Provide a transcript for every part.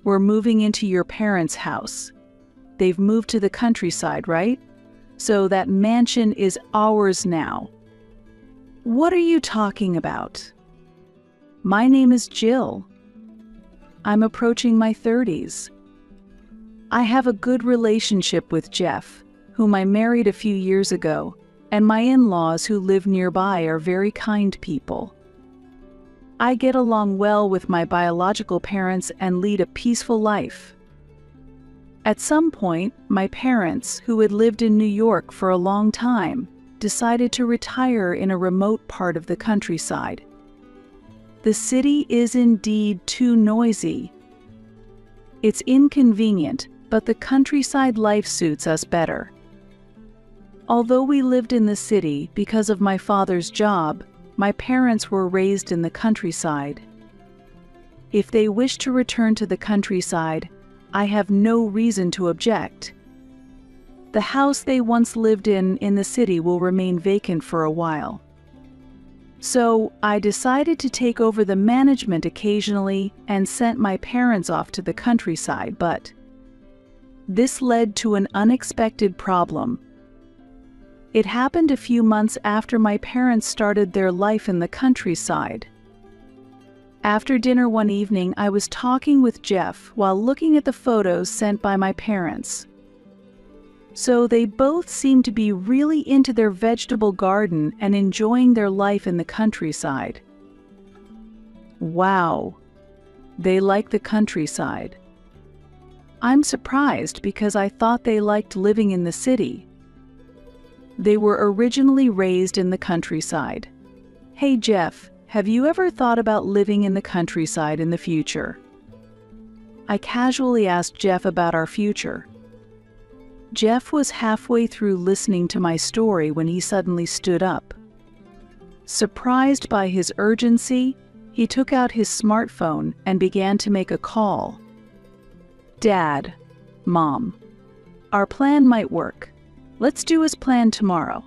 We're moving into your parents' house. They've moved to the countryside, right? So that mansion is ours now. What are you talking about? My name is Jill. I'm approaching my 30s. I have a good relationship with Jeff, whom I married a few years ago, and my in-laws who live nearby are very kind people. I get along well with my biological parents and lead a peaceful life. At some point, my parents, who had lived in New York for a long time, decided to retire in a remote part of the countryside. The city is indeed too noisy. It's inconvenient, but the countryside life suits us better. Although we lived in the city because of my father's job, my parents were raised in the countryside. If they wish to return to the countryside, I have no reason to object. The house they once lived in the city will remain vacant for a while. So I decided to take over the management occasionally and sent my parents off to the countryside, but this led to an unexpected problem. It happened a few months after my parents started their life in the countryside. After dinner one evening, I was talking with Jeff while looking at the photos sent by my parents. So they both seemed to be really into their vegetable garden and enjoying their life in the countryside. Wow, they like the countryside. I'm surprised because I thought they liked living in the city. They were originally raised in the countryside. Hey Jeff, have you ever thought about living in the countryside in the future? I casually asked Jeff about our future. Jeff was halfway through listening to my story when he suddenly stood up. Surprised by his urgency, he took out his smartphone and began to make a call. Dad, Mom, our plan might work. Let's do as planned tomorrow.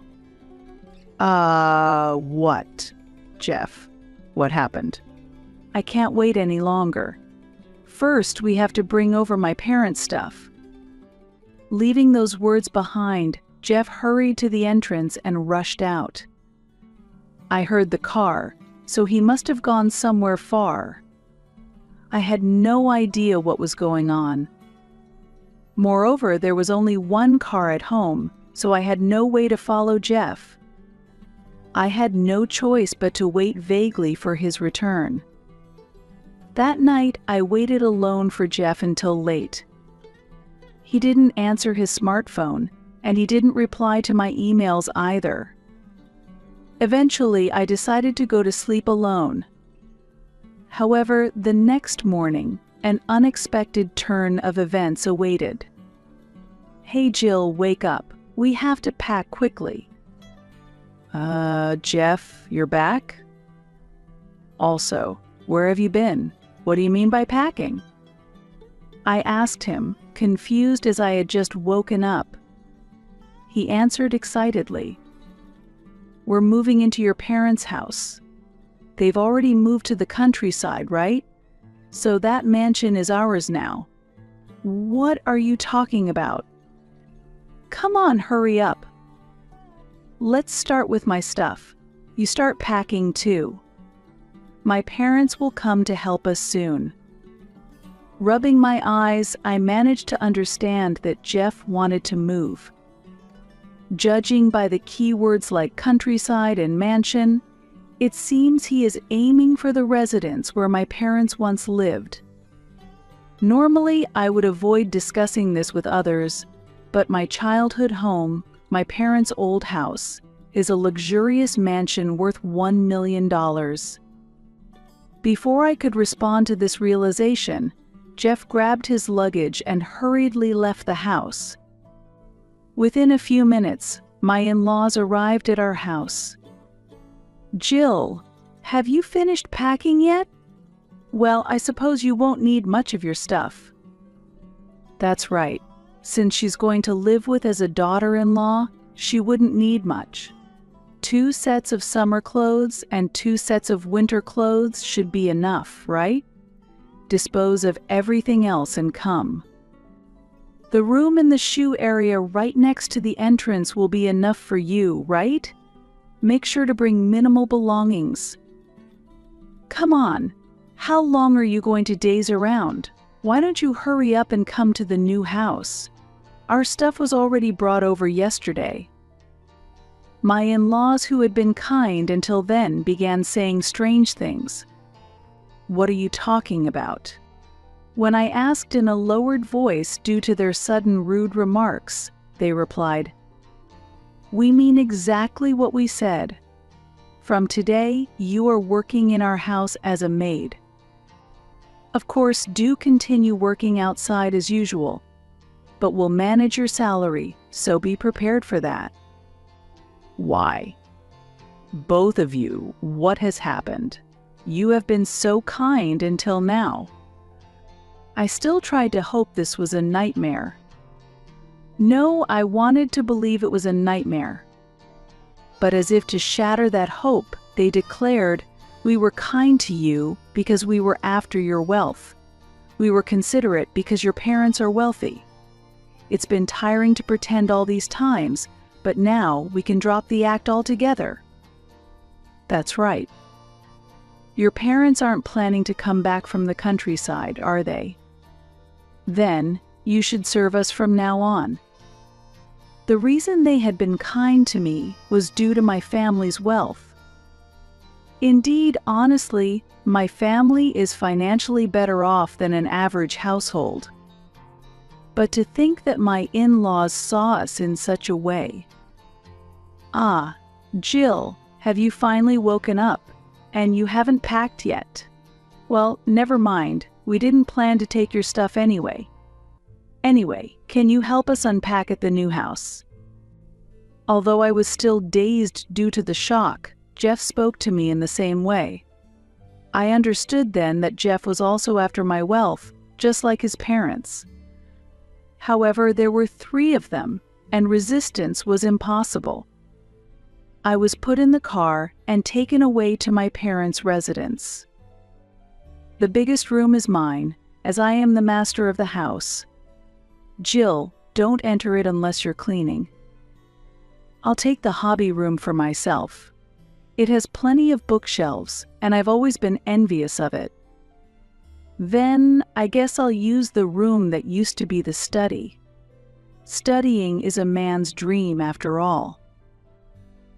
What? Jeff, what happened? I can't wait any longer. First, we have to bring over my parents' stuff. Leaving those words behind, Jeff hurried to the entrance and rushed out. I heard the car, so he must have gone somewhere far. I had no idea what was going on. Moreover, there was only one car at home, so I had no way to follow Jeff. I had no choice but to wait vaguely for his return. That night, I waited alone for Jeff until late. He didn't answer his smartphone, and he didn't reply to my emails either. Eventually, I decided to go to sleep alone. However, the next morning, an unexpected turn of events awaited. Hey Jill, wake up. We have to pack quickly. Jeff, you're back? Also, where have you been? What do you mean by packing? I asked him, confused as I had just woken up. He answered excitedly. We're moving into your parents' house. They've already moved to the countryside, right? So that mansion is ours now. What are you talking about? Come on, hurry up. Let's start with my stuff. You start packing too. My parents will come to help us soon. Rubbing my eyes, I managed to understand that Jeff wanted to move. Judging by the keywords like countryside and mansion, it seems he is aiming for the residence where my parents once lived. Normally, I would avoid discussing this with others, but my childhood home, my parents' old house, is a luxurious mansion worth $1 million. Before I could respond to this realization, Jeff grabbed his luggage and hurriedly left the house. Within a few minutes, my in-laws arrived at our house. Jill, have you finished packing yet? Well, I suppose you won't need much of your stuff. That's right. Since she's going to live with as a daughter-in-law, she wouldn't need much. 2 sets of summer clothes and 2 sets of winter clothes should be enough, right? dispose of everything else and come. The room in the shoe area right next to the entrance will be enough for you, right? Make sure to bring minimal belongings. Come on, how long are you going to daze around? Why don't you hurry up and come to the new house? Our stuff was already brought over yesterday. My in-laws, who had been kind until then, began saying strange things. What are you talking about? When I asked in a lowered voice due to their sudden rude remarks, they replied, "We mean exactly what we said. From today, you are working in our house as a maid. Of course, do continue working outside as usual, but we'll manage your salary, so be prepared for that." Why? Both of you, what has happened? You have been so kind until now. I still tried to hope this was a nightmare. No, I wanted to believe it was a nightmare. But as if to shatter that hope, they declared, "We were kind to you because we were after your wealth. We were considerate because your parents are wealthy. It's been tiring to pretend all these times, but now we can drop the act altogether." That's right. Your parents aren't planning to come back from the countryside, are they? Then you should serve us from now on. The reason they had been kind to me was due to my family's wealth. Indeed, honestly, my family is financially better off than an average household. But to think that my in-laws saw us in such a way. Ah, Jill, have you finally woken up? And you haven't packed yet? Well, never mind. We didn't plan to take your stuff anyway. Anyway, can you help us unpack at the new house? Although I was still dazed due to the shock, Jeff spoke to me in the same way. I understood then that Jeff was also after my wealth, just like his parents. However, there were 3 of them, and resistance was impossible. I was put in the car and taken away to my parents' residence. The biggest room is mine, as I am the master of the house. Jill, don't enter it unless you're cleaning. I'll take the hobby room for myself. It has plenty of bookshelves, and I've always been envious of it. Then, I guess I'll use the room that used to be the study. Studying is a man's dream after all.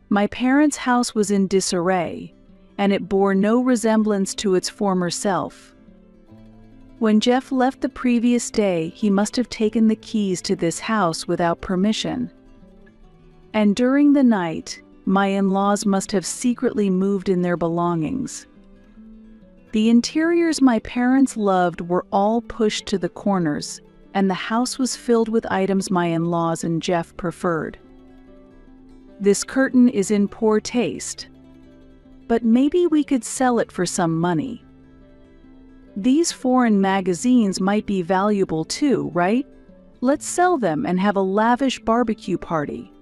My parents' house was in disarray, and it bore no resemblance to its former self. When Jeff left the previous day, he must have taken the keys to this house without permission. And during the night, my in-laws must have secretly moved in their belongings. The interiors my parents loved were all pushed to the corners, and the house was filled with items my in-laws and Jeff preferred. This curtain is in poor taste, but maybe we could sell it for some money. These foreign magazines might be valuable too, right? Let's sell them and have a lavish barbecue party.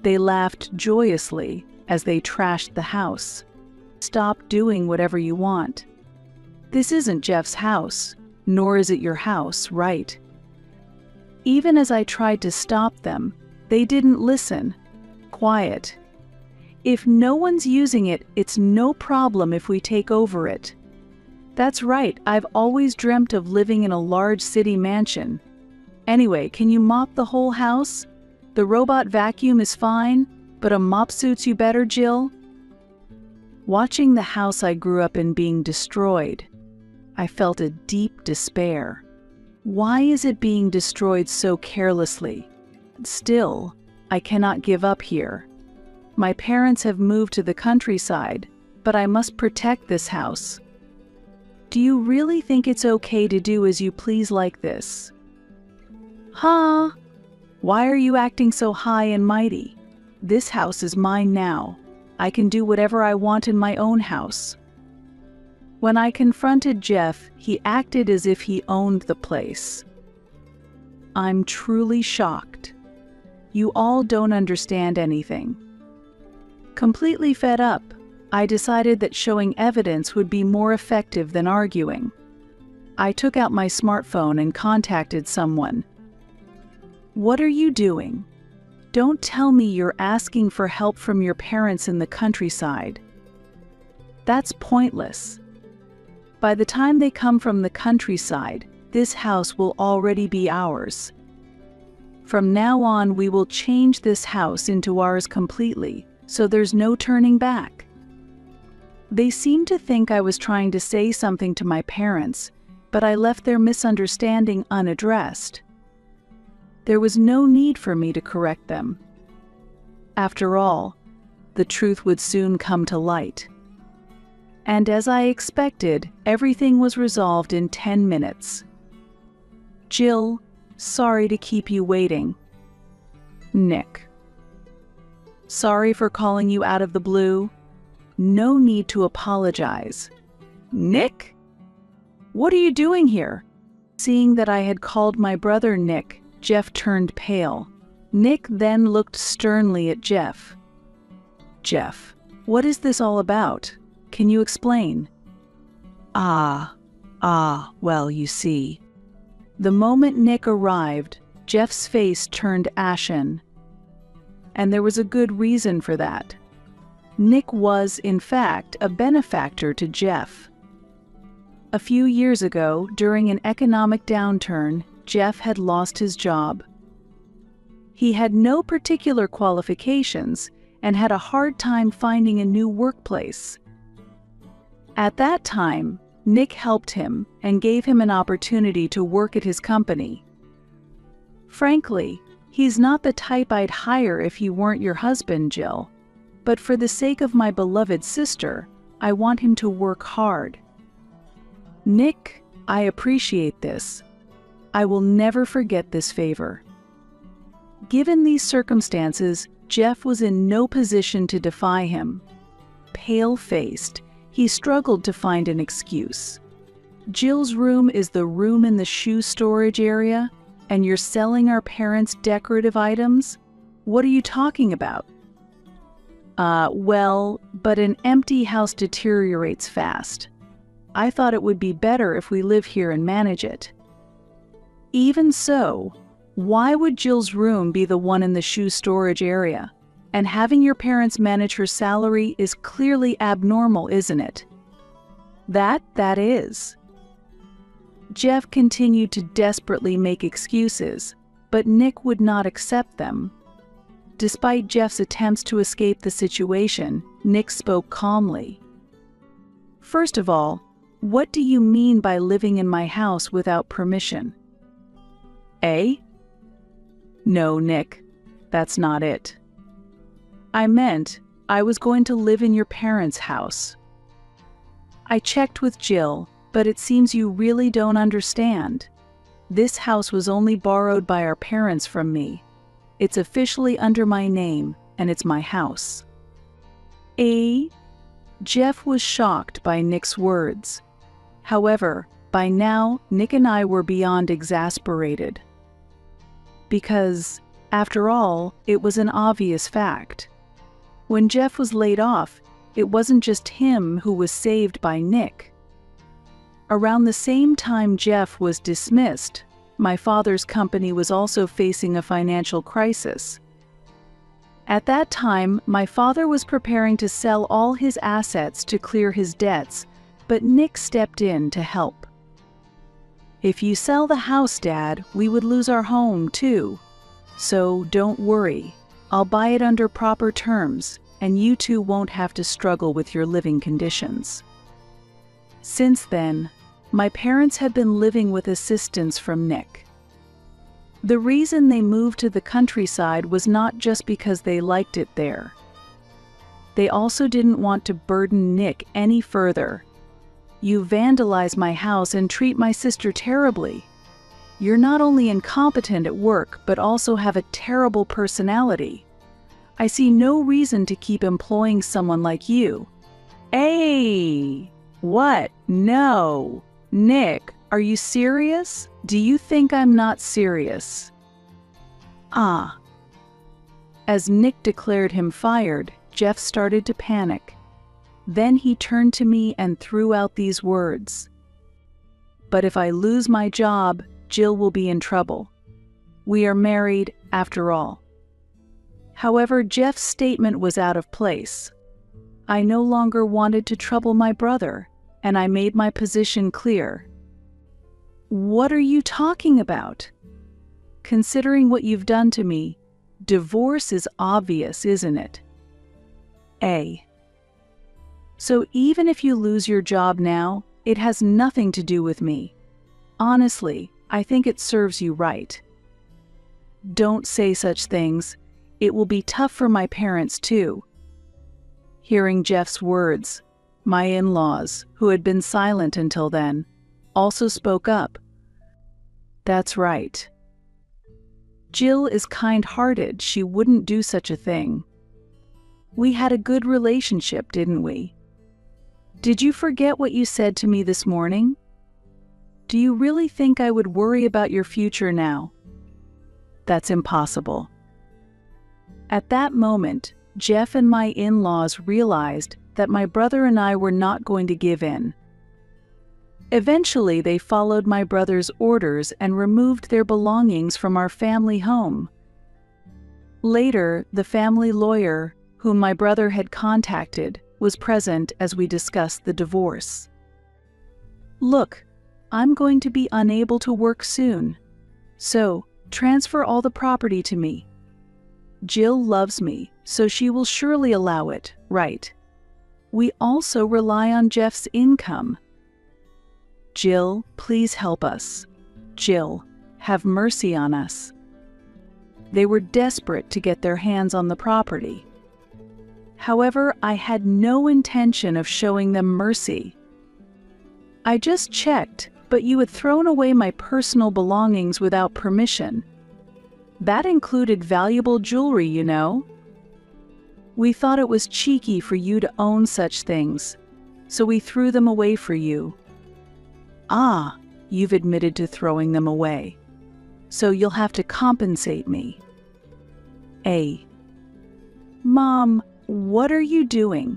They laughed joyously as they trashed the house. Stop doing whatever you want. This isn't Jeff's house, nor is it your house, right? Even as I tried to stop them, they didn't listen. Quiet. If no one's using it, it's no problem if we take over it. That's right, I've always dreamt of living in a large city mansion. Anyway, can you mop the whole house? The robot vacuum is fine, but a mop suits you better, Jill. Watching the house I grew up in being destroyed, I felt a deep despair. Why is it being destroyed so carelessly? Still, I cannot give up here. My parents have moved to the countryside, but I must protect this house. Do you really think it's okay to do as you please like this? Huh? Why are you acting so high and mighty? This house is mine now. I can do whatever I want in my own house. When I confronted Jeff, he acted as if he owned the place. I'm truly shocked. You all don't understand anything. Completely fed up, I decided that showing evidence would be more effective than arguing. I took out my smartphone and contacted someone. What are you doing? Don't tell me you're asking for help from your parents in the countryside. That's pointless. By the time they come from the countryside, this house will already be ours. From now on, we will change this house into ours completely, so there's no turning back. They seemed to think I was trying to say something to my parents, but I left their misunderstanding unaddressed. There was no need for me to correct them. After all, the truth would soon come to light. And as I expected, everything was resolved in 10 minutes. Jill, sorry to keep you waiting. Nick. Sorry for calling you out of the blue. No need to apologize. Nick? What are you doing here? Seeing that I had called my brother Nick, Jeff turned pale. Nick then looked sternly at Jeff. Jeff, what is this all about? Can you explain? Well, you see. The moment Nick arrived, Jeff's face turned ashen. And there was a good reason for that. Nick was, in fact, a benefactor to Jeff. A few years ago, during an economic downturn, Jeff had lost his job. He had no particular qualifications and had a hard time finding a new workplace. At that time, Nick helped him and gave him an opportunity to work at his company. Frankly, he's not the type I'd hire if he weren't your husband, Jill. But for the sake of my beloved sister, I want him to work hard. Nick, I appreciate this. I will never forget this favor. Given these circumstances, Jeff was in no position to defy him. Pale-faced, he struggled to find an excuse. Jill's room is the room in the shoe storage area, and you're selling our parents' decorative items? What are you talking about? Well, but an empty house deteriorates fast. I thought it would be better if we live here and manage it. Even so, why would Jill's room be the one in the shoe storage area? And having your parents manage her salary is clearly abnormal, isn't it? That is. Jeff continued to desperately make excuses, but Nick would not accept them. Despite Jeff's attempts to escape the situation, Nick spoke calmly. First of all, what do you mean by living in my house without permission? No, Nick, that's not it. I meant I was going to live in your parents' house. I checked with Jill, but it seems you really don't understand. This house was only borrowed by our parents from me. It's officially under my name, and it's my house. Jeff was shocked by Nick's words. However, by now, Nick and I were beyond exasperated. Because, after all, it was an obvious fact. When Jeff was laid off, it wasn't just him who was saved by Nick. Around the same time Jeff was dismissed, my father's company was also facing a financial crisis. At that time, my father was preparing to sell all his assets to clear his debts, but Nick stepped in to help. If you sell the house, Dad, we would lose our home too. So don't worry, I'll buy it under proper terms, and you two won't have to struggle with your living conditions. Since then, my parents have been living with assistance from Nick. The reason they moved to the countryside was not just because they liked it there. They also didn't want to burden Nick any further. You vandalize my house and treat my sister terribly. You're not only incompetent at work, but also have a terrible personality. I see no reason to keep employing someone like you. What? No. Nick, are you serious? Do you think I'm not serious? As Nick declared him fired, Jeff started to panic. Then he turned to me and threw out these words. But if I lose my job, Jill will be in trouble. We are married, after all. However, Jeff's statement was out of place. I no longer wanted to trouble my brother, and I made my position clear. What are you talking about? Considering what you've done to me, divorce is obvious, isn't it? A. So even if you lose your job now, it has nothing to do with me. Honestly, I think it serves you right. Don't say such things. It will be tough for my parents too. Hearing Jeff's words, my in-laws, who had been silent until then, also spoke up. That's right. Jill is kind-hearted. She wouldn't do such a thing. We had a good relationship, didn't we? Did you forget what you said to me this morning? Do you really think I would worry about your future now? That's impossible. At that moment, Jeff and my in-laws realized that my brother and I were not going to give in. Eventually, they followed my brother's orders and removed their belongings from our family home. Later, the family lawyer, whom my brother had contacted, was present as we discussed the divorce. Look, I'm going to be unable to work soon, so transfer all the property to me. Jill loves me, so she will surely allow it, right? We also rely on Jeff's income. Jill, please help us. Jill, have mercy on us. They were desperate to get their hands on the property. However, I had no intention of showing them mercy. I just checked, but you had thrown away my personal belongings without permission. That included valuable jewelry, you know. We thought it was cheeky for you to own such things, so we threw them away for you. Ah, you've admitted to throwing them away, so you'll have to compensate me. A. Mom, what are you doing?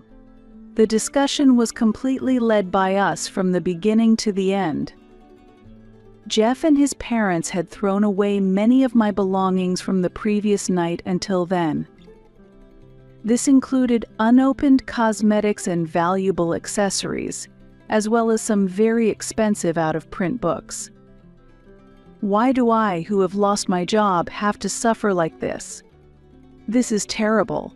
The discussion was completely led by us from the beginning to the end. Jeff and his parents had thrown away many of my belongings from the previous night until then. This included unopened cosmetics and valuable accessories, as well as some very expensive out-of-print books. Why do I, who have lost my job, have to suffer like this? This is terrible.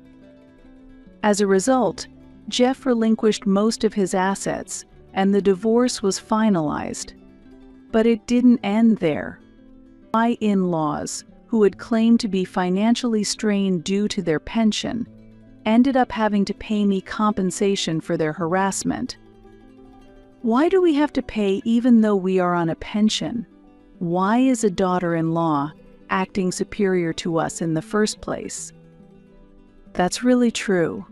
As a result, Jeff relinquished most of his assets, and the divorce was finalized. But it didn't end there. My in-laws, who had claimed to be financially strained due to their pension, ended up having to pay me compensation for their harassment. Why do we have to pay even though we are on a pension? Why is a daughter-in-law acting superior to us in the first place? That's really true.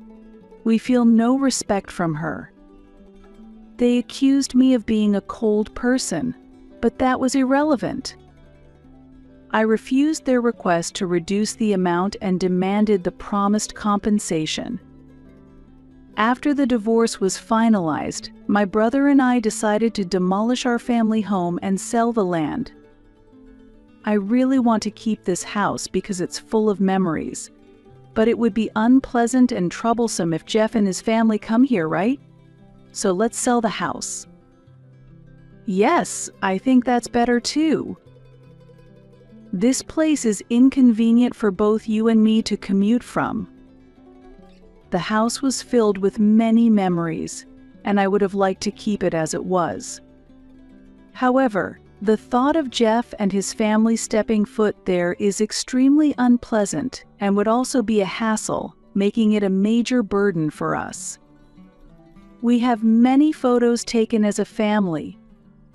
We feel no respect from her. They accused me of being a cold person, but that was irrelevant. I refused their request to reduce the amount and demanded the promised compensation. After the divorce was finalized, my brother and I decided to demolish our family home and sell the land. I really want to keep this house because it's full of memories, but it would be unpleasant and troublesome if Jeff and his family come here, right? So let's sell the house. Yes, I think that's better too. This place is inconvenient for both you and me to commute from. The house was filled with many memories, and I would have liked to keep it as it was. However, the thought of Jeff and his family stepping foot there is extremely unpleasant and would also be a hassle, making it a major burden for us. We have many photos taken as a family,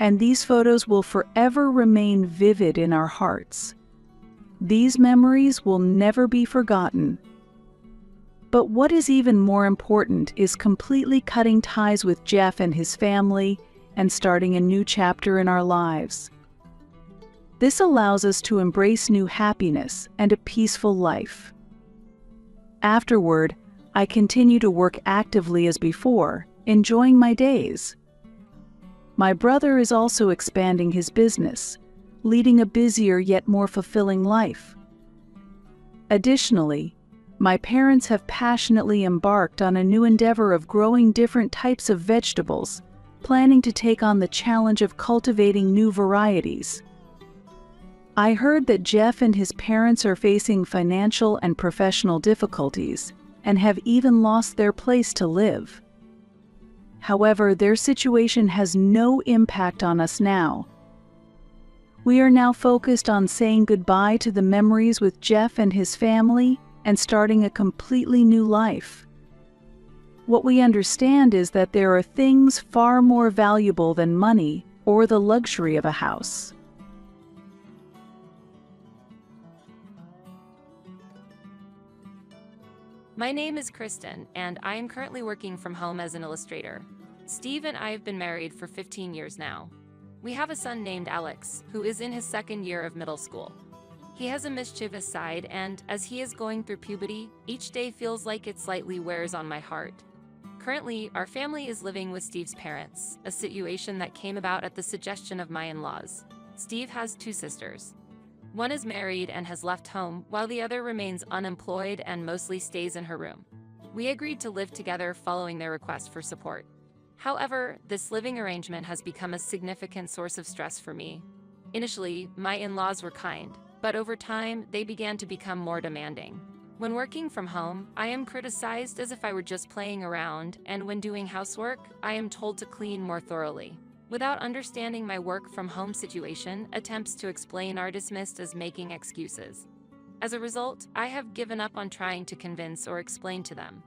and these photos will forever remain vivid in our hearts. These memories will never be forgotten. But what is even more important is completely cutting ties with Jeff and his family and starting a new chapter in our lives. This allows us to embrace new happiness and a peaceful life. Afterward, I continue to work actively as before, enjoying my days. My brother is also expanding his business, leading a busier yet more fulfilling life. Additionally, my parents have passionately embarked on a new endeavor of growing different types of vegetables, planning to take on the challenge of cultivating new varieties. I heard that Jeff and his parents are facing financial and professional difficulties and have even lost their place to live. However, their situation has no impact on us now. We are now focused on saying goodbye to the memories with Jeff and his family and starting a completely new life. What we understand is that there are things far more valuable than money or the luxury of a house. My name is Kristen, and I am currently working from home as an illustrator. Steve and I have been married for 15 years now. We have a son named Alex, who is in his second year of middle school. He has a mischievous side, and as he is going through puberty, each day feels like it slightly wears on my heart. Currently, our family is living with Steve's parents, a situation that came about at the suggestion of my in-laws. Steve has two sisters. One is married and has left home, while the other remains unemployed and mostly stays in her room. We agreed to live together following their request for support. However, this living arrangement has become a significant source of stress for me. Initially, my in-laws were kind, but over time, they began to become more demanding. When working from home, I am criticized as if I were just playing around, and when doing housework, I am told to clean more thoroughly. Without understanding my work from home situation, attempts to explain are dismissed as making excuses. As a result, I have given up on trying to convince or explain to them.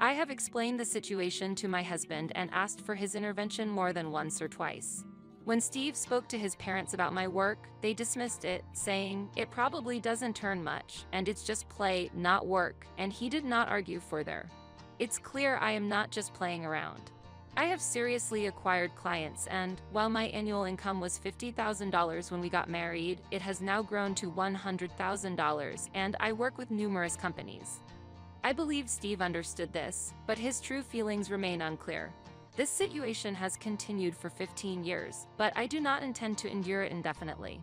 I have explained the situation to my husband and asked for his intervention more than once or twice. When Steve spoke to his parents about my work, they dismissed it, saying, "It probably doesn't turn much, and it's just play, not work," and he did not argue further. It's clear I am not just playing around. I have seriously acquired clients, and while my annual income was $50,000 when we got married, it has now grown to $100,000, and I work with numerous companies. I believe Steve understood this, but his true feelings remain unclear. This situation has continued for 15 years, but I do not intend to endure it indefinitely.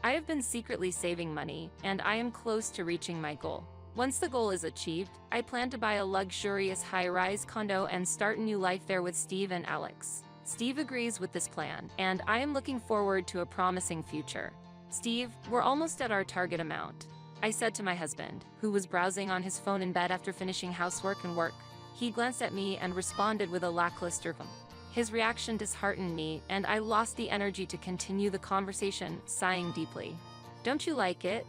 I have been secretly saving money, and I am close to reaching my goal. Once the goal is achieved, I plan to buy a luxurious high-rise condo and start a new life there with Steve and Alex. Steve agrees with this plan, and I am looking forward to a promising future. "Steve, we're almost at our target amount," I said to my husband, who was browsing on his phone in bed after finishing housework and work. He glanced at me and responded with a lackluster His reaction disheartened me, and I lost the energy to continue the conversation, sighing deeply. "Don't you like it?"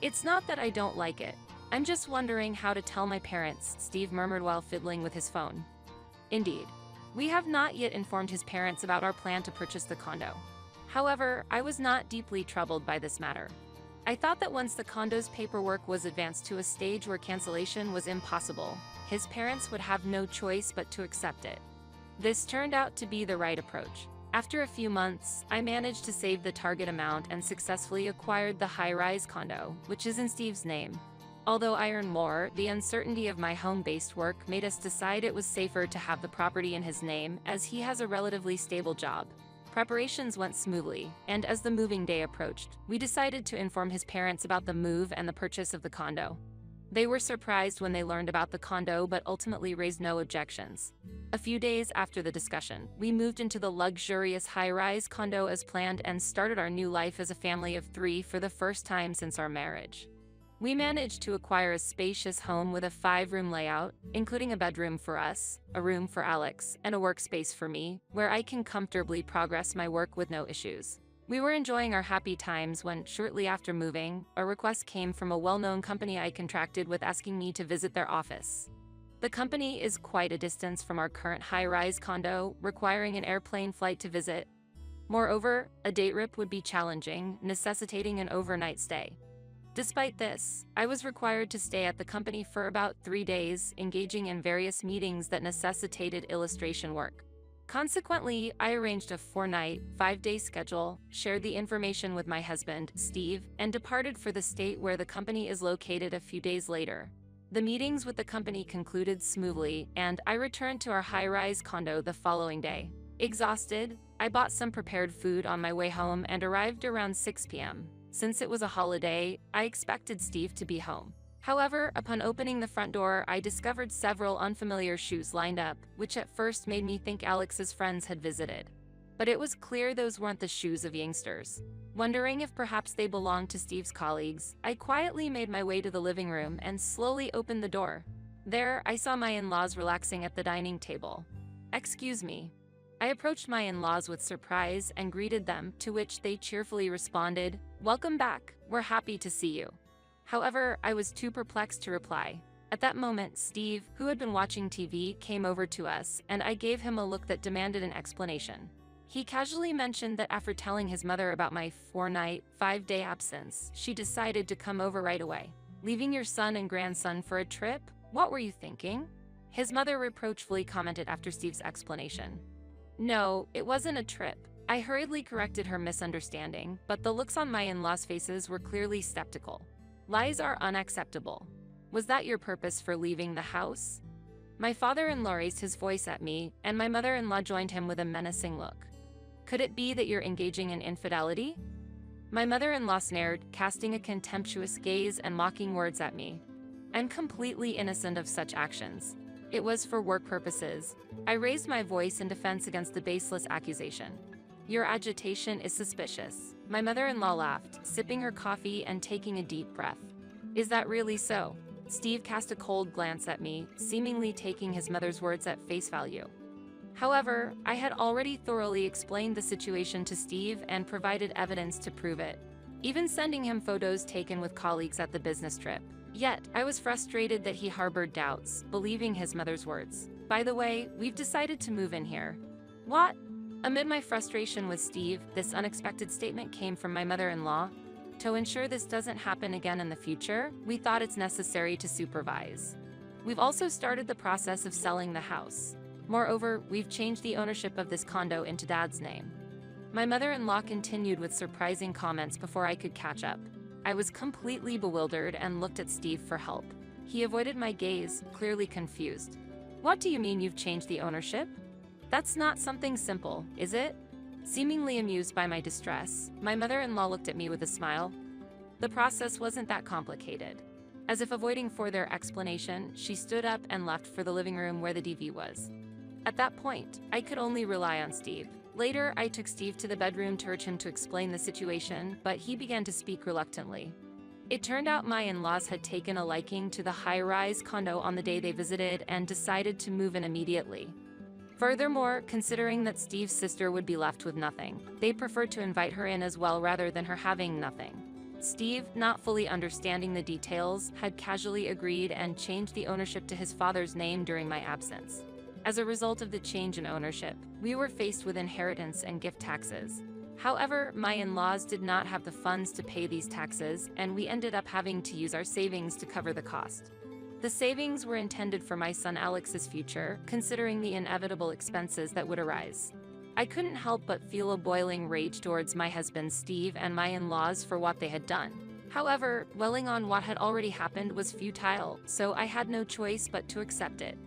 "It's not that I don't like it. I'm just wondering how to tell my parents," Steve murmured while fiddling with his phone. Indeed, we have not yet informed his parents about our plan to purchase the condo. However, I was not deeply troubled by this matter. I thought that once the condo's paperwork was advanced to a stage where cancellation was impossible, his parents would have no choice but to accept it. This turned out to be the right approach. After a few months, I managed to save the target amount and successfully acquired the high-rise condo, which is in Steve's name. Although I earn more, the uncertainty of my home-based work made us decide it was safer to have the property in his name, as he has a relatively stable job. Preparations went smoothly, and as the moving day approached, we decided to inform his parents about the move and the purchase of the condo. They were surprised when they learned about the condo, but ultimately raised no objections. A few days after the discussion, we moved into the luxurious high-rise condo as planned and started our new life as a family of 3 for the first time since our marriage. We managed to acquire a spacious home with a 5-room layout, including a bedroom for us, a room for Alex, and a workspace for me, where I can comfortably progress my work with no issues. We were enjoying our happy times when, shortly after moving, a request came from a well-known company I contracted with asking me to visit their office. The company is quite a distance from our current high-rise condo, requiring an airplane flight to visit. Moreover, a day trip would be challenging, necessitating an overnight stay. Despite this, I was required to stay at the company for about 3 days, engaging in various meetings that necessitated illustration work. Consequently, I arranged a 4-night, 5-day schedule, shared the information with my husband, Steve, and departed for the state where the company is located a few days later. The meetings with the company concluded smoothly, and I returned to our high-rise condo the following day. Exhausted, I bought some prepared food on my way home and arrived around 6 p.m. Since it was a holiday, I expected Steve to be home. However, upon opening the front door, I discovered several unfamiliar shoes lined up, which at first made me think Alex's friends had visited. But it was clear those weren't the shoes of youngsters. Wondering if perhaps they belonged to Steve's colleagues, I quietly made my way to the living room and slowly opened the door. There, I saw my in-laws relaxing at the dining table. "Excuse me." I approached my in-laws with surprise and greeted them, to which they cheerfully responded, "Welcome back, we're happy to see you." However, I was too perplexed to reply. At that moment, Steve, who had been watching TV, came over to us, and I gave him a look that demanded an explanation. He casually mentioned that after telling his mother about my 4-night, 5-day absence, she decided to come over right away. "Leaving your son and grandson for a trip? What were you thinking?" His mother reproachfully commented after Steve's explanation. "No, it wasn't a trip." I hurriedly corrected her misunderstanding, but the looks on my in-laws' faces were clearly skeptical. "Lies are unacceptable. Was that your purpose for leaving the house?" My father-in-law raised his voice at me, and my mother-in-law joined him with a menacing look. "Could it be that you're engaging in infidelity?" My mother-in-law sneered, casting a contemptuous gaze and mocking words at me. "I'm completely innocent of such actions. It was for work purposes." I raised my voice in defense against the baseless accusation. "Your agitation is suspicious." My mother-in-law laughed, sipping her coffee and taking a deep breath. "Is that really so?" Steve cast a cold glance at me, seemingly taking his mother's words at face value. However, I had already thoroughly explained the situation to Steve and provided evidence to prove it, even sending him photos taken with colleagues at the business trip. Yet, I was frustrated that he harbored doubts, believing his mother's words. "By the way, we've decided to move in here." "What?" Amid my frustration with Steve, this unexpected statement came from my mother-in-law. "To ensure this doesn't happen again in the future, we thought it's necessary to supervise. We've also started the process of selling the house. Moreover, we've changed the ownership of this condo into Dad's name." My mother-in-law continued with surprising comments before I could catch up. I was completely bewildered and looked at Steve for help. He avoided my gaze, clearly confused. "What do you mean you've changed the ownership? That's not something simple, is it?" Seemingly amused by my distress, my mother-in-law looked at me with a smile. "The process wasn't that complicated." As if avoiding further explanation, she stood up and left for the living room where the TV was. At that point, I could only rely on Steve. Later, I took Steve to the bedroom to urge him to explain the situation, but he began to speak reluctantly. It turned out my in-laws had taken a liking to the high-rise condo on the day they visited and decided to move in immediately. Furthermore, considering that Steve's sister would be left with nothing, they preferred to invite her in as well rather than her having nothing. Steve, not fully understanding the details, had casually agreed and changed the ownership to his father's name during my absence. As a result of the change in ownership, we were faced with inheritance and gift taxes. However, my in-laws did not have the funds to pay these taxes, and we ended up having to use our savings to cover the cost. The savings were intended for my son Alex's future, considering the inevitable expenses that would arise. I couldn't help but feel a boiling rage towards my husband Steve and my in-laws for what they had done. However, dwelling on what had already happened was futile, so I had no choice but to accept it.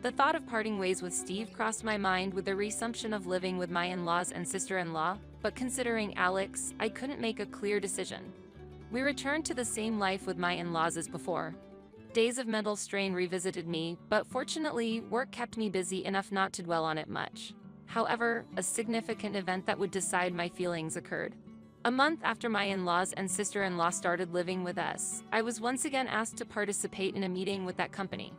The thought of parting ways with Steve crossed my mind with the resumption of living with my in-laws and sister-in-law, but considering Alex, I couldn't make a clear decision. We returned to the same life with my in-laws as before. Days of mental strain revisited me, but fortunately, work kept me busy enough not to dwell on it much. However, a significant event that would decide my feelings occurred. A month after my in-laws and sister-in-law started living with us, I was once again asked to participate in a meeting with that company.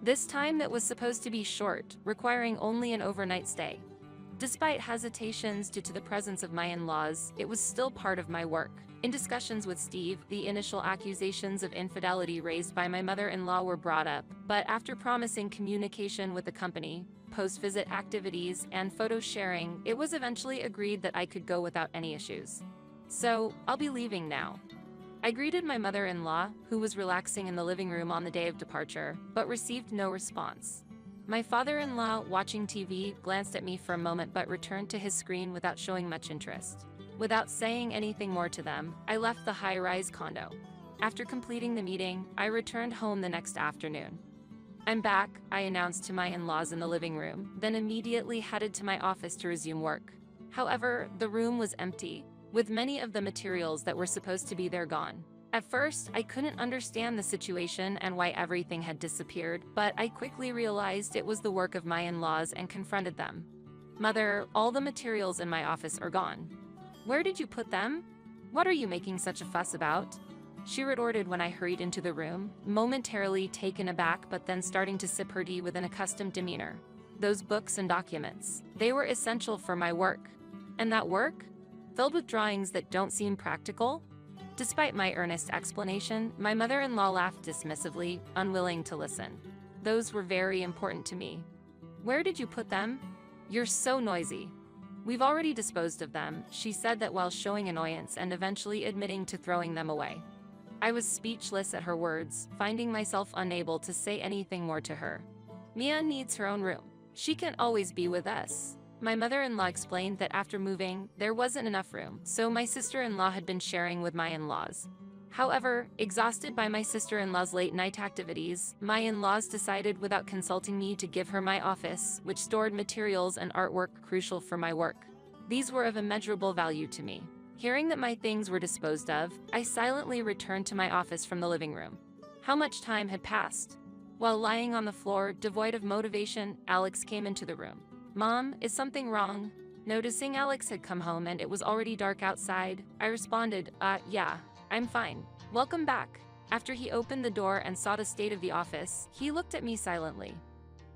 This time it was supposed to be short, requiring only an overnight stay. Despite hesitations due to the presence of my in-laws, it was still part of my work. In discussions with Steve, the initial accusations of infidelity raised by my mother-in-law were brought up, but after promising communication with the company, post-visit activities, and photo sharing, it was eventually agreed that I could go without any issues. So, I'll be leaving now. I greeted my mother-in-law, who was relaxing in the living room on the day of departure, but received no response. My father-in-law, watching TV, glanced at me for a moment but returned to his screen without showing much interest. Without saying anything more to them, I left the high-rise condo. After completing the meeting, I returned home the next afternoon. "I'm back," I announced to my in-laws in the living room, then immediately headed to my office to resume work. However, the room was empty, with many of the materials that were supposed to be there gone. At first, I couldn't understand the situation and why everything had disappeared, but I quickly realized it was the work of my in-laws and confronted them. "Mother, all the materials in my office are gone. Where did you put them? What are you making such a fuss about?" she retorted when I hurried into the room, momentarily taken aback but then starting to sip her tea with an accustomed demeanor. "Those books and documents, they were essential for my work. And that work? Filled with drawings that don't seem practical?" Despite my earnest explanation, my mother-in-law laughed dismissively, unwilling to listen. "Those were very important to me. Where did you put them? You're so noisy." "We've already disposed of them," she said that while showing annoyance and eventually admitting to throwing them away. I was speechless at her words, finding myself unable to say anything more to her. "Mia needs her own room. She can't always be with us." My mother-in-law explained that after moving, there wasn't enough room, so my sister-in-law had been sharing with my in-laws. However, exhausted by my sister-in-law's late-night activities, my in-laws decided without consulting me to give her my office, which stored materials and artwork crucial for my work. These were of immeasurable value to me. Hearing that my things were disposed of, I silently returned to my office from the living room. How much time had passed? While lying on the floor, devoid of motivation, Alex came into the room. "Mom, is something wrong?" Noticing Alex had come home and it was already dark outside, I responded, Yeah, I'm fine. Welcome back." After he opened the door and saw the state of the office, he looked at me silently.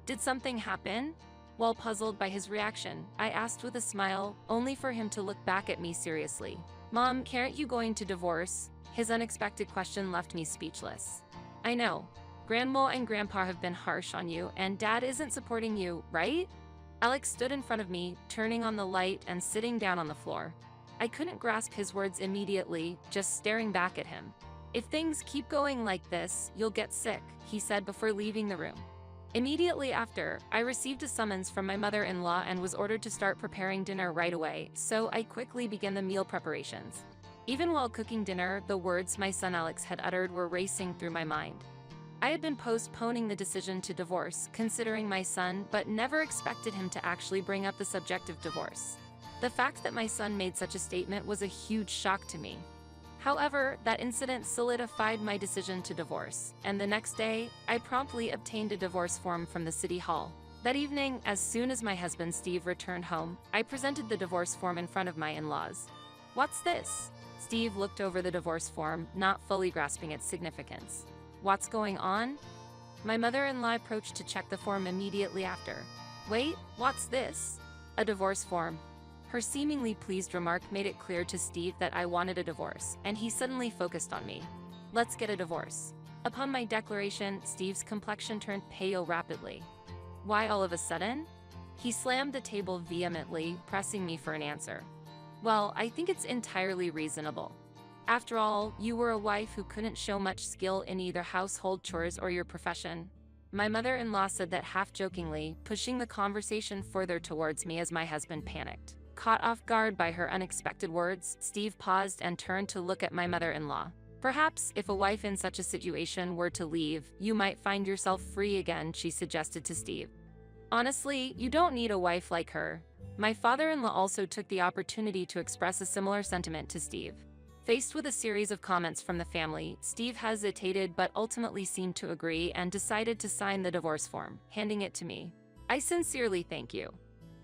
"Did something happen?" While puzzled by his reaction, I asked with a smile, only for him to look back at me seriously. "Mom, aren't you going to divorce?" His unexpected question left me speechless. "I know. Grandma and Grandpa have been harsh on you, and Dad isn't supporting you, right?" Alex stood in front of me, turning on the light and sitting down on the floor. I couldn't grasp his words immediately, just staring back at him. "If things keep going like this, you'll get sick," he said before leaving the room. Immediately after, I received a summons from my mother-in-law and was ordered to start preparing dinner right away, so I quickly began the meal preparations. Even while cooking dinner, the words my son Alex had uttered were racing through my mind. I had been postponing the decision to divorce, considering my son, but never expected him to actually bring up the subject of divorce. The fact that my son made such a statement was a huge shock to me. However, that incident solidified my decision to divorce, and the next day, I promptly obtained a divorce form from the city hall. That evening, as soon as my husband Steve returned home, I presented the divorce form in front of my in-laws. "What's this?" Steve looked over the divorce form, not fully grasping its significance. "What's going on?" My mother-in-law approached to check the form immediately after. "Wait, what's this?" "A divorce form." Her seemingly pleased remark made it clear to Steve that I wanted a divorce, and he suddenly focused on me. "Let's get a divorce." Upon my declaration, Steve's complexion turned pale rapidly. "Why all of a sudden?" He slammed the table vehemently, pressing me for an answer. "Well, I think it's entirely reasonable. After all, you were a wife who couldn't show much skill in either household chores or your profession." My mother-in-law said that half-jokingly, pushing the conversation further towards me as my husband panicked. Caught off guard by her unexpected words, Steve paused and turned to look at my mother-in-law. "Perhaps if a wife in such a situation were to leave, you might find yourself free again," she suggested to Steve. "Honestly, you don't need a wife like her." My father-in-law also took the opportunity to express a similar sentiment to Steve. Faced with a series of comments from the family, Steve hesitated but ultimately seemed to agree and decided to sign the divorce form, handing it to me. "I sincerely thank you."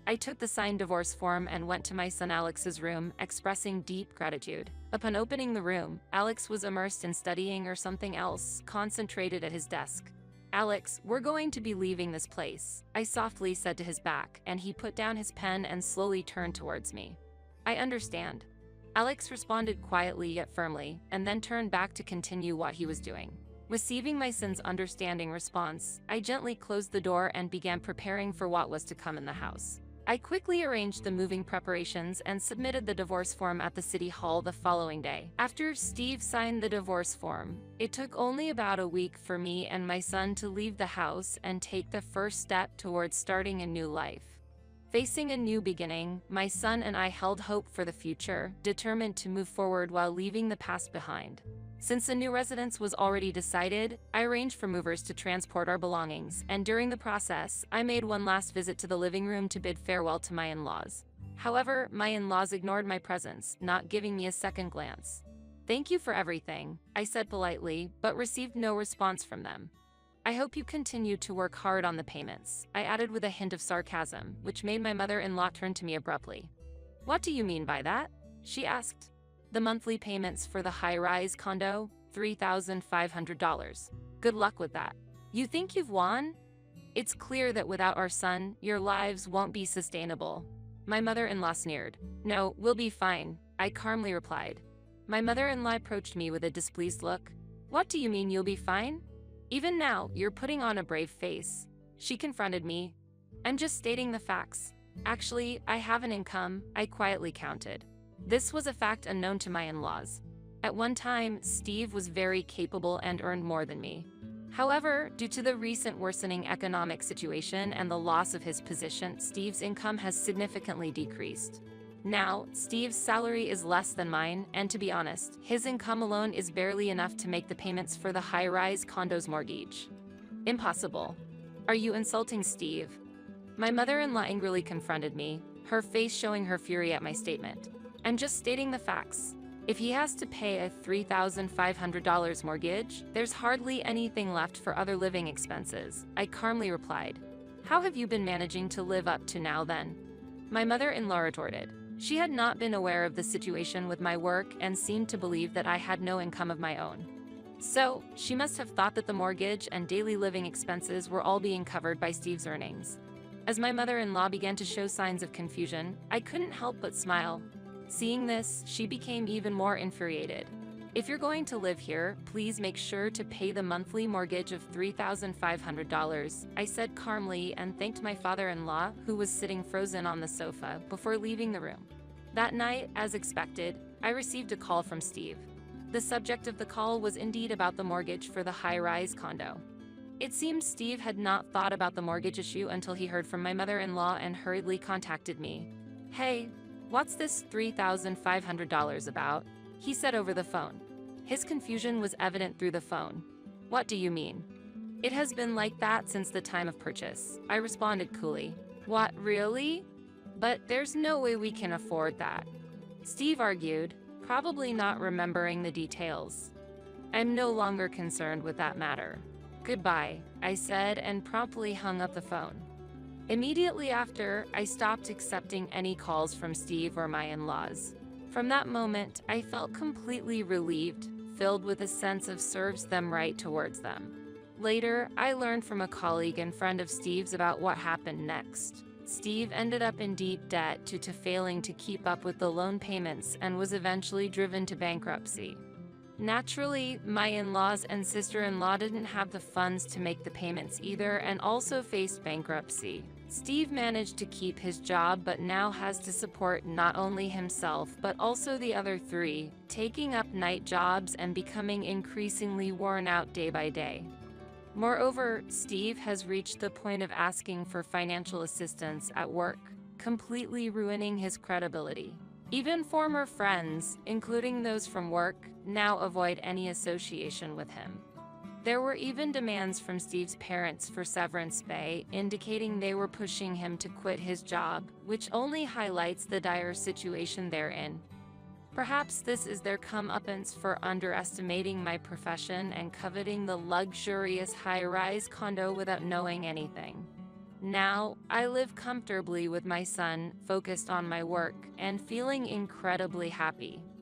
I took the signed divorce form and went to my son Alex's room, expressing deep gratitude. Upon opening the room, Alex was immersed in studying or something else, concentrated at his desk. "Alex, we're going to be leaving this place," I softly said to his back, and he put down his pen and slowly turned towards me. "I understand." Alex responded quietly yet firmly, and then turned back to continue what he was doing. Receiving my son's understanding response, I gently closed the door and began preparing for what was to come in the house. I quickly arranged the moving preparations and submitted the divorce form at the city hall the following day. After Steve signed the divorce form, it took only about a week for me and my son to leave the house and take the first step towards starting a new life. Facing a new beginning, my son and I held hope for the future, determined to move forward while leaving the past behind. Since the new residence was already decided, I arranged for movers to transport our belongings, and during the process, I made one last visit to the living room to bid farewell to my in-laws. However, my in-laws ignored my presence, not giving me a second glance. "Thank you for everything," I said politely, but received no response from them. "I hope you continue to work hard on the payments," I added with a hint of sarcasm, which made my mother-in-law turn to me abruptly. "What do you mean by that?" she asked. "The monthly payments for the high-rise condo? $3,500. Good luck with that. You think you've won? It's clear that without our son, your lives won't be sustainable." My mother-in-law sneered. "No, we'll be fine," I calmly replied. My mother-in-law approached me with a displeased look. "What do you mean you'll be fine? Even now, you're putting on a brave face." She confronted me. "I'm just stating the facts. Actually, I have an income," I quietly counted. This was a fact unknown to my in-laws. At one time, Steve was very capable and earned more than me. However, due to the recent worsening economic situation and the loss of his position, Steve's income has significantly decreased. Now, Steve's salary is less than mine, and to be honest, his income alone is barely enough to make the payments for the high-rise condo's mortgage. Impossible. Are you insulting Steve? My mother-in-law angrily confronted me, her face showing her fury at my statement. "I'm just stating the facts. If he has to pay a $3,500 mortgage, there's hardly anything left for other living expenses," I calmly replied. "How have you been managing to live up to now then?" My mother-in-law retorted. She had not been aware of the situation with my work and seemed to believe that I had no income of my own. So, she must have thought that the mortgage and daily living expenses were all being covered by Steve's earnings. As my mother-in-law began to show signs of confusion, I couldn't help but smile. Seeing this, she became even more infuriated. "If you're going to live here, please make sure to pay the monthly mortgage of $3,500, I said calmly and thanked my father-in-law, who was sitting frozen on the sofa, before leaving the room. That night, as expected, I received a call from Steve. The subject of the call was indeed about the mortgage for the high-rise condo. It seemed Steve had not thought about the mortgage issue until he heard from my mother-in-law and hurriedly contacted me. "Hey, what's this $3,500 about?" he said over the phone. His confusion was evident through the phone. "What do you mean?" "It has been like that since the time of purchase," I responded coolly. "What, really? But there's no way we can afford that," Steve argued, probably not remembering the details. "I'm no longer concerned with that matter. Goodbye," I said and promptly hung up the phone. Immediately after, I stopped accepting any calls from Steve or my in-laws. From that moment, I felt completely relieved, filled with a sense of serves them right towards them. Later, I learned from a colleague and friend of Steve's about what happened next. Steve ended up in deep debt due to failing to keep up with the loan payments and was eventually driven to bankruptcy. Naturally, my in-laws and sister-in-law didn't have the funds to make the payments either and also faced bankruptcy. Steve managed to keep his job but now has to support not only himself but also the other three, taking up night jobs and becoming increasingly worn out day by day. Moreover, Steve has reached the point of asking for financial assistance at work, completely ruining his credibility. Even former friends, including those from work, now avoid any association with him. There were even demands from Steve's parents for severance pay, indicating they were pushing him to quit his job, which only highlights the dire situation they're in. Perhaps this is their comeuppance for underestimating my profession and coveting the luxurious high-rise condo without knowing anything. Now, I live comfortably with my son, focused on my work, and feeling incredibly happy.